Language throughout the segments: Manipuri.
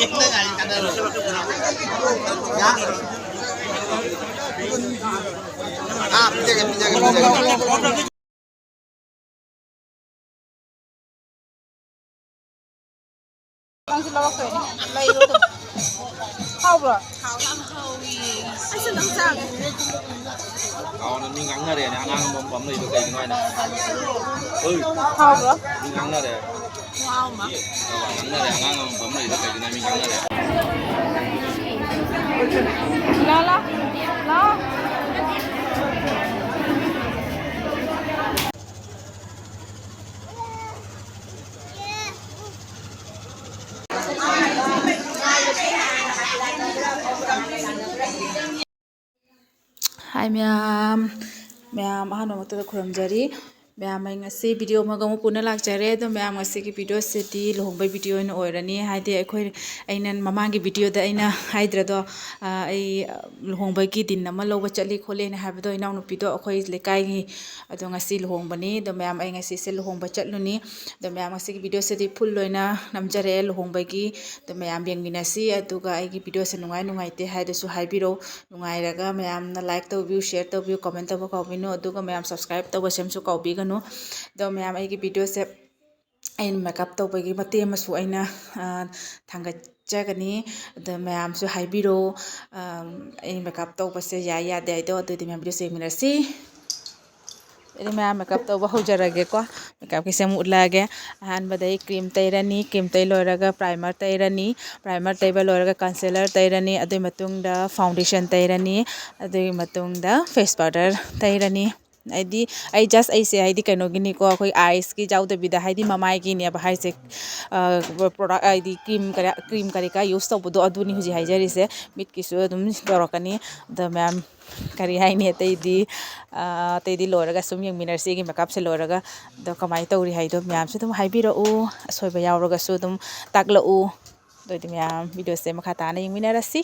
Đang xin lo cái này luôn rồi. Hao rồi. Hao lắm hao gì. Anh xin đăng sang. Hao nó mình ngắn ra để ăn bấm bấm này được cái ngoài này. Hao rồi. Mình ngắn ra để. Hao mà. Ngắn ra để ăn bấm này được cái này mình ngắn ra để. Lo lo. Lo. Hi ma'am ahano makta khuramjari ma'am ai ngasi video ma gamu puna lakjare do ma'am ngasi ki video seti lohongbai video in oirani haide akhoi aina mamangi video da aina haidra do ai lohongbai ki din nama loba chali khole na habdo ina nu pido akhoi lekai gi ado ngasi lohombani do ma'am ai ngasi se lohongba chatluni do ma'am ngasi ki video seti full loina namjare lohongbai gi do ma'am yengminasi aduga ai gi video se nungai nungai te haide su haibiro nungai raga ma'am na like to view share to view comment to kaubino aduga ma'am subscribe to sem su kaubiganu do ma'am ai gi video se ain makeup to bagi mate masu aina thangatjagani the ma'am su haibiro ain makeup to base ya ya de do adu ma'am video se minasi ini ma'am makeup to hojarage ko makeup ki sem ulage han badai cream tairani cream tai loiraga primer tairani primer taiba loiraga concealer tairani adu matungda foundation tairani adu matungda face powder tairani aidi ai just ai se aidi kaino gini ko khoi eyes ki jawda bida haidi mamai gi ne ba hai se product aidi cream kari ka use to bodo aduni huji haijari se mit ki su dum dorokani the ma'am kari hai ne tei di loraga sum yang minar se gi makeup se loraga do kamai tawri hai do ma'am su dum haibiro u soiba yawraga su dum takla u do di ma'am video se makha ta na yang minarasi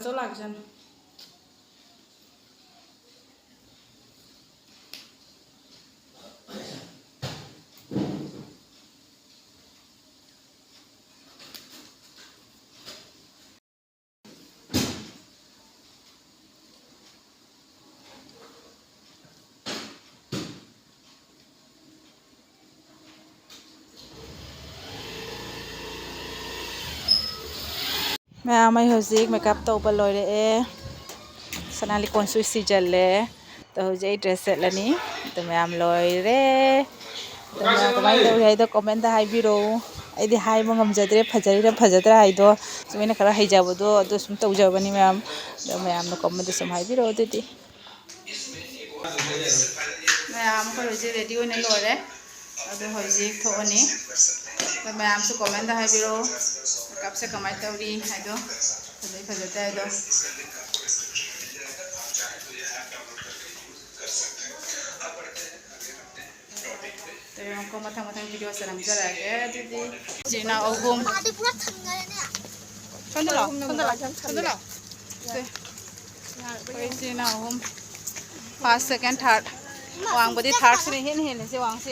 so lagjan ma'am ai hozik makeup to ba loire e sanali konsui si jalle to hojai dress set lani to ma'am loire to ma'am kamai to hai do comment da hai biro aidi hai mangam jadre phajari ra phajadra hai do sumina kara hai jabodo ado sum tawjabani ma'am do ma'am no comment da sum hai biro didi ma'am ko hojai ready one loire ado hojik thoni to ma'am su comment da hai biro makeup se kamai tawri hai do phajai phajata hai do तो हमको मथा मथा वीडियो से हम जरा के दीदी जीना ओगुम आदि पूरा ठंडा है ना ठंडा कोई जीना ओगुम फर्स्ट सेकंड थर्ड वांग बदी थर्ड से हेन से वांग से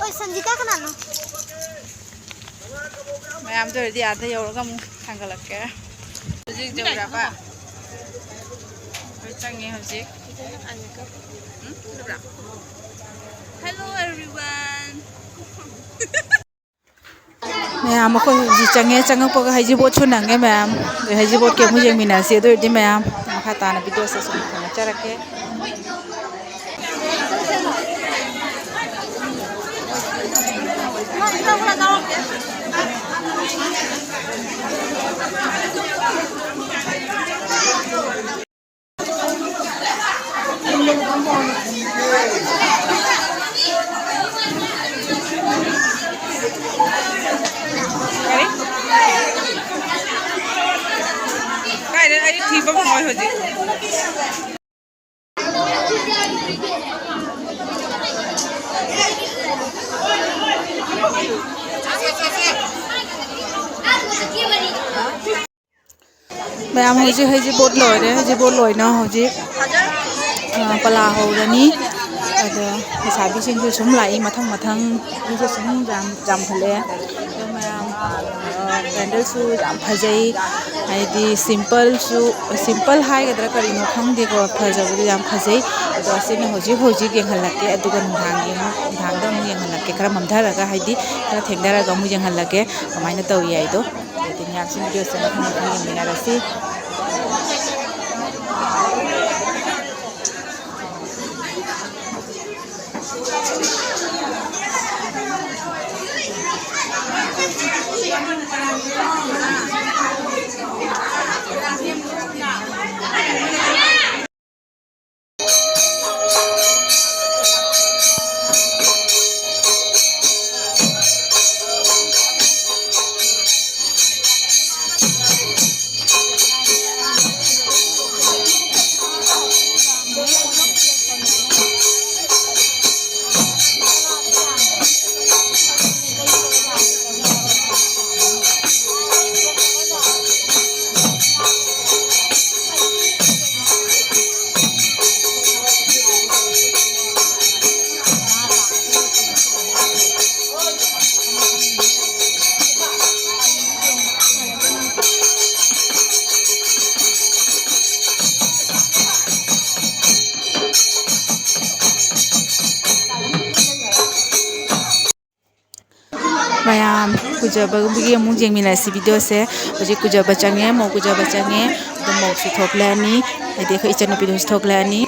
ओए संजीता कना नो मैं आम तो रेडी आधे योगा मु थंगल के हजिक जबरा बा कोई चंगे हजिक Hello everyone. Ma'am ko ji change po ka haji bot chuna nge ma'am. Haji bot ke mu jeng mina se do di ma'am. Makha ta na video se sum na charake. cái đấy ấy thì bông ngồi rồi gì mẹ em hồi ji bột lồi đấy ji bột lồi nó hồi ji pala hầu rồi ní ada sabi sing su sum lai mathang ni su sum jam phale candle su jam phajai ai di simple hai gadra kari no khang di ko phajai jam phajai ado asine hoji geng halake aduga dhang da mu geng halake kara mamdhara ga hai di kara thengdara ga mu geng halake kamaina taw yai do tin yak sin video sen khang khang mina rasi mayam kujaba bigi amung jengmina si video se oji kujaba change mo kujaba change do mo si thoklani ede kho ichanu pidu thoklani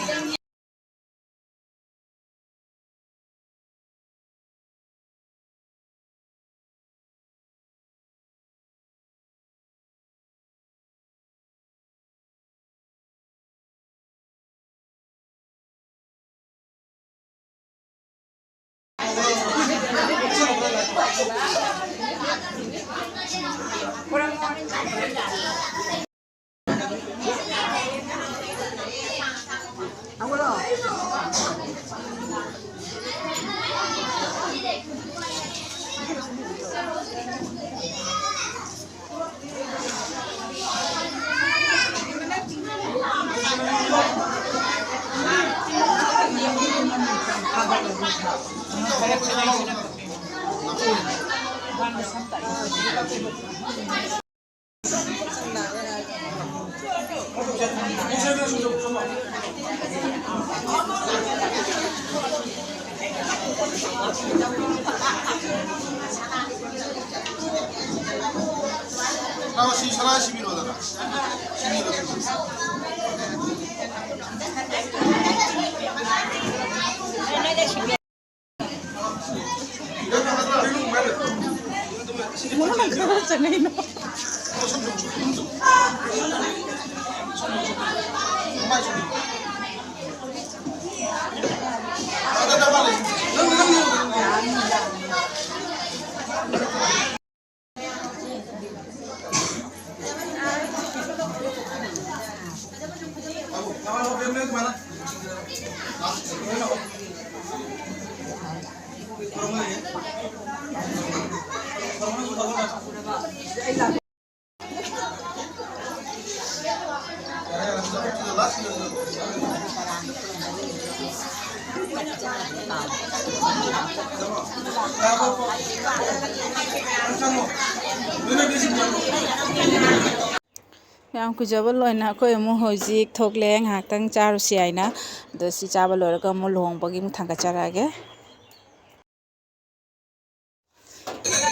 Yang kujaba loina ko emu hojik thokleng haktang charu siaina do si chaba loraga mo long bagi mu thanga charage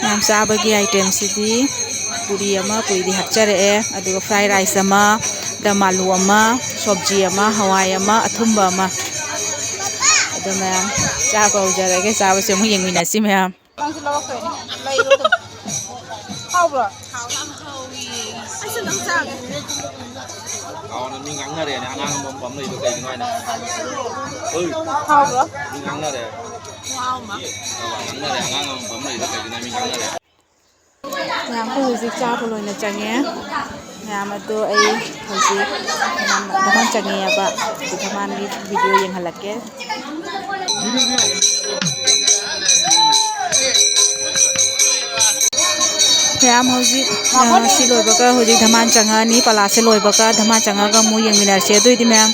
nam chaba gi item sidi puri di hapchare e aduga fry rice ama damalu ama sabji ama hawai ama athumba ama adu ma'am chaba ujarage chaba se mu yengmina si ma'am Lang sila ko ni. Lai ro to. ꯍꯥꯎꯕ꯭ꯔꯣ ꯍꯥꯎꯅ ꯃꯤ ꯉꯥꯡꯅꯔꯦꯅꯦ ꯑꯉꯥꯡ ꯑꯃ ꯂꯩꯗꯣ ꯀꯩꯒꯤꯅꯣ ꯍꯥꯏꯅ ꯍꯥꯎꯕ꯭ꯔꯣ ꯃꯤ ꯉꯥꯡꯅꯔꯦ ꯉꯥꯡꯅꯔꯦ ꯑꯉꯥꯡ ꯑꯃ ꯂꯩꯗꯣ ꯀꯩꯒꯤꯅꯣ ꯃꯤ ꯉꯥꯡꯅꯔꯦ ꯃꯌꯥꯝꯁꯨ ꯍꯧꯖꯤꯛ ꯆꯥꯕ ꯂꯣꯏꯅ ꯆꯪꯉꯦ ꯃꯌꯥꯝ ꯑꯗꯣ ꯑꯩ ꯍꯧꯖꯤꯛ ꯙꯃꯥꯟ ꯆꯪꯉꯦꯕ ꯑꯗꯨ ꯙꯃꯥꯟꯒꯤ ꯚꯤꯗꯤꯑꯣ ꯌꯦꯡꯍꯜꯂꯛꯀꯦ ꯃꯌꯥꯝ ꯍꯧꯖꯤꯛ ꯁꯤ ꯂꯣꯏꯕꯒ ꯍꯧꯖꯤꯛ ꯙꯃꯥꯟ ꯆꯪꯉꯛꯑꯅꯤ ꯄꯂꯥꯁꯦ ꯂꯣꯏꯕꯒ ꯙꯃꯥꯟ ꯆꯪꯉꯒ ꯑꯃꯨꯛ ꯌꯦꯡꯃꯤꯟꯅꯔꯁꯦ ꯑꯗꯨꯑꯣꯏꯗꯤ ꯃꯌꯥꯝ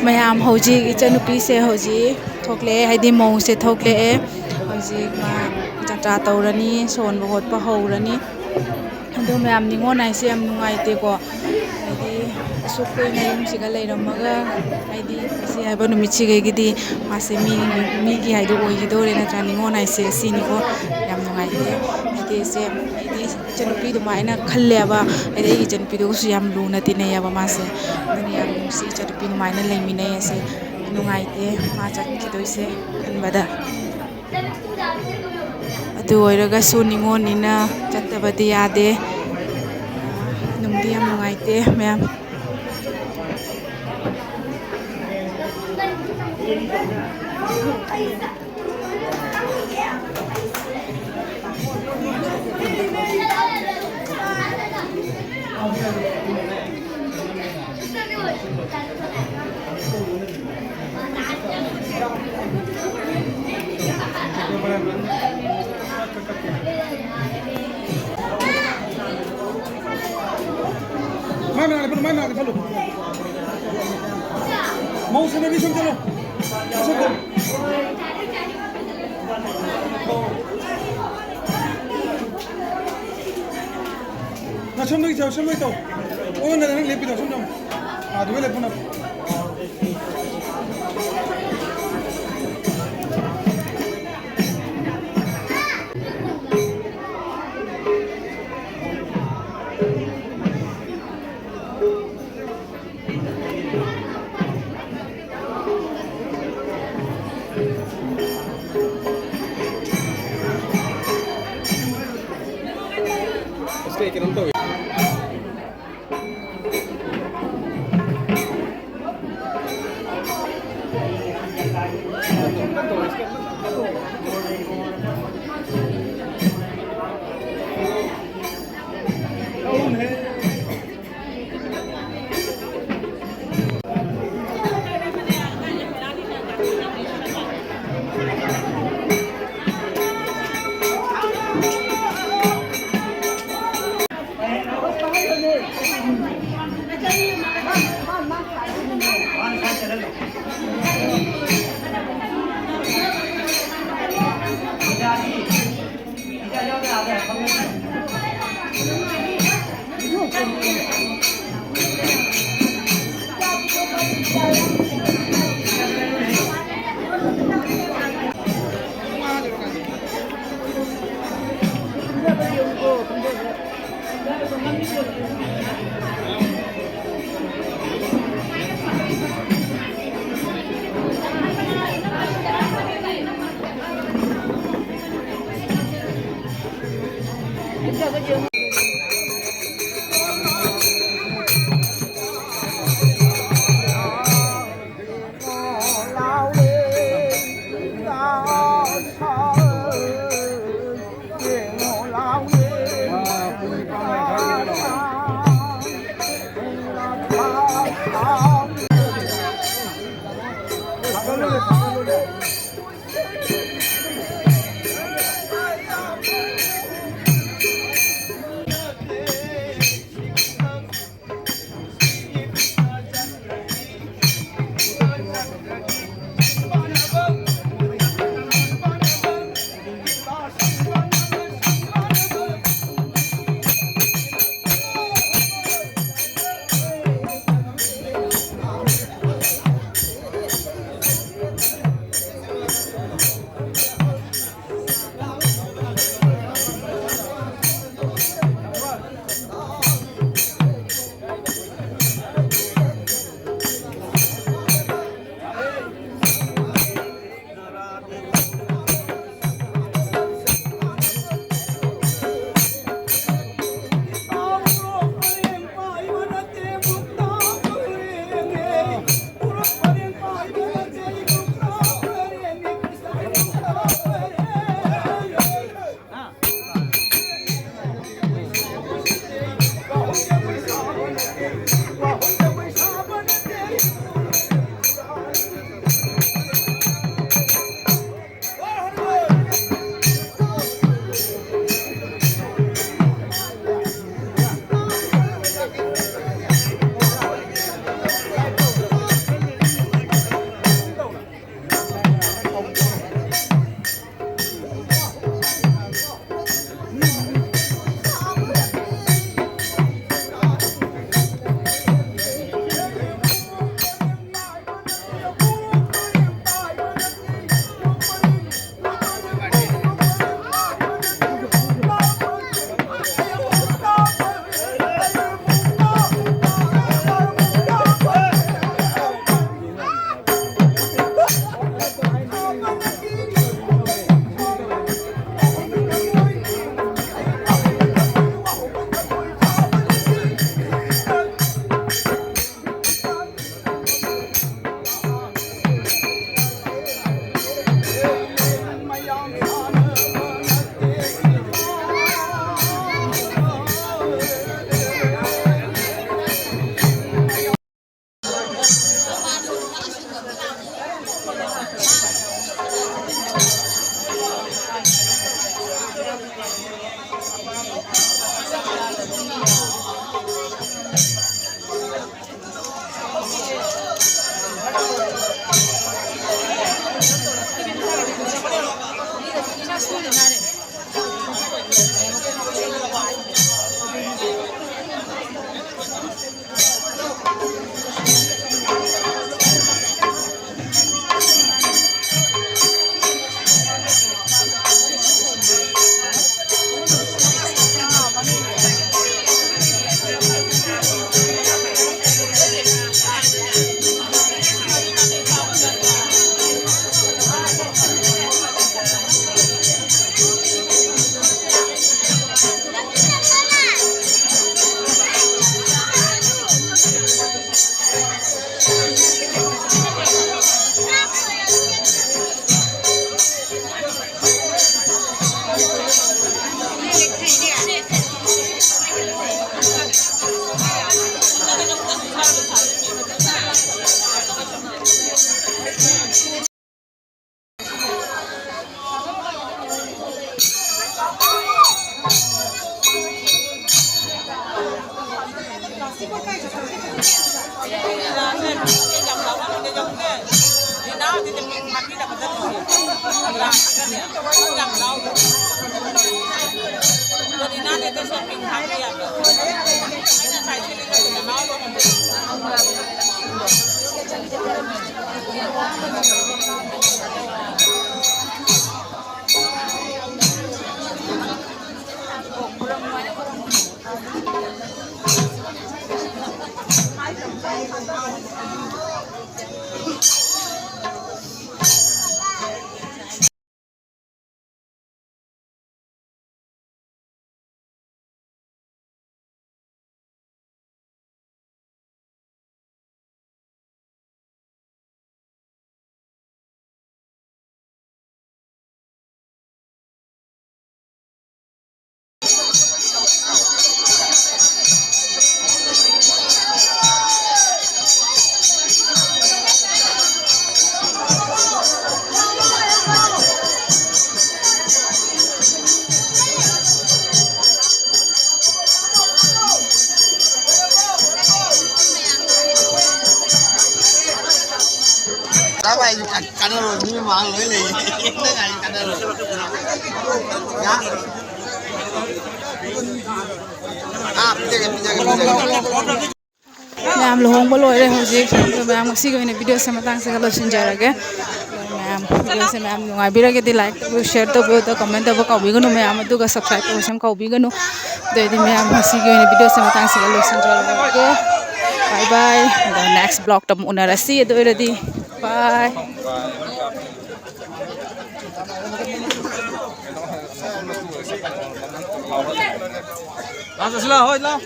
ꯃꯌꯥꯝ ꯍꯧꯖꯤꯛ ꯏꯆꯟꯅꯨꯄꯤꯁꯦ ꯍꯧꯖꯤꯛ ꯊꯣꯛꯂꯛꯑꯦ ꯍꯥꯏꯗꯤ ꯃꯧꯁꯦ ꯊꯣꯛꯂꯛꯑꯦ ꯍꯧꯖꯤꯛ ꯃꯥ ꯖꯇ꯭ꯔꯥ ꯇꯧꯔꯅꯤ ꯁꯣꯟꯕ ꯈꯣꯠꯄ ꯍꯧꯔꯅꯤ ꯑꯗꯣ ꯃꯌꯥꯝ ꯅꯤꯉꯣꯜ ꯍꯥꯏꯁꯦ ꯌꯥꯝ ꯅꯨꯡꯉꯥꯏꯇꯦꯀꯣ ꯍꯥꯏꯗꯤ ꯑꯁꯨꯛ ꯀꯨꯏꯅ ꯌꯨꯝꯁꯤꯒ ꯂꯩꯔꯝꯃꯒ ꯍꯥꯏꯗꯤ ꯉꯁꯤ ꯍꯥꯏꯕ ꯅꯨꯃꯤꯠꯁꯤꯈꯩꯒꯤꯗꯤ ꯃꯥꯁꯦ ꯃꯤꯒꯤ ꯍꯥꯏꯗꯣ ꯑꯣꯏꯈꯤꯗꯣꯔꯦ ꯅꯠꯇ꯭ꯔꯥ ꯅꯤꯉꯣꯜ ꯍꯥꯏꯁꯦ ꯁꯤꯅꯤꯀꯣ ꯌꯥꯝ ꯅꯨꯡꯉꯥꯏꯇꯦ ꯍꯥꯏꯗꯤ ꯑꯩꯗꯤ ꯏꯆꯟꯅꯨꯄꯤ ꯑꯗꯨꯃꯥꯏꯅ ꯈꯜꯂꯦꯕ ꯍꯥꯏꯗꯤ ꯑꯩꯒꯤ ꯏꯆꯟꯅꯨꯄꯤꯗꯨꯒꯁꯨ ꯌꯥꯝ ꯂꯨꯅ ꯇꯤꯟꯅꯩꯑꯕ ꯃꯥꯁꯦ ꯑꯗꯨꯅ ꯌꯥꯝ ꯅꯨꯡꯁꯤ ꯏꯆꯟꯅꯨꯄꯤ ꯑꯗꯨꯃꯥꯏꯅ ꯂꯩꯃꯤꯟꯅꯩ ꯑꯁꯦ ꯅꯨꯡꯉꯥꯏꯇꯦ ꯃꯥ ꯆꯠꯈꯤꯗꯣꯏꯁꯦ ꯈꯟꯕꯗ ꯑꯗꯨ ꯑꯣꯏꯔꯒꯁꯨ ꯅꯤꯉꯣꯜꯅꯤꯅ ꯆꯠꯇꯕꯗꯤ ꯌꯥꯗꯦ ꯅꯨꯡꯗꯤ ꯌꯥꯝ ꯅꯨꯡꯉꯥꯏꯇꯦ ꯃꯌꯥꯝ Canelo ni mang lưới lì nó ngày Canelo nhá Ma'am luhong boloi re hojik ma'am ngasi ko ini video sa matang sa losin jarage ma'am video sa ma'am nungai birage di like to share to bo to comment to ka bigano ma'am adu ka subscribe to sam ka bigano to di ma'am ngasi ko ini video sa matang sa losin jarage bye bye the next vlog to unarasi adu ready bye Langsung sila, hoi lah.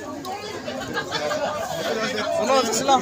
Sila.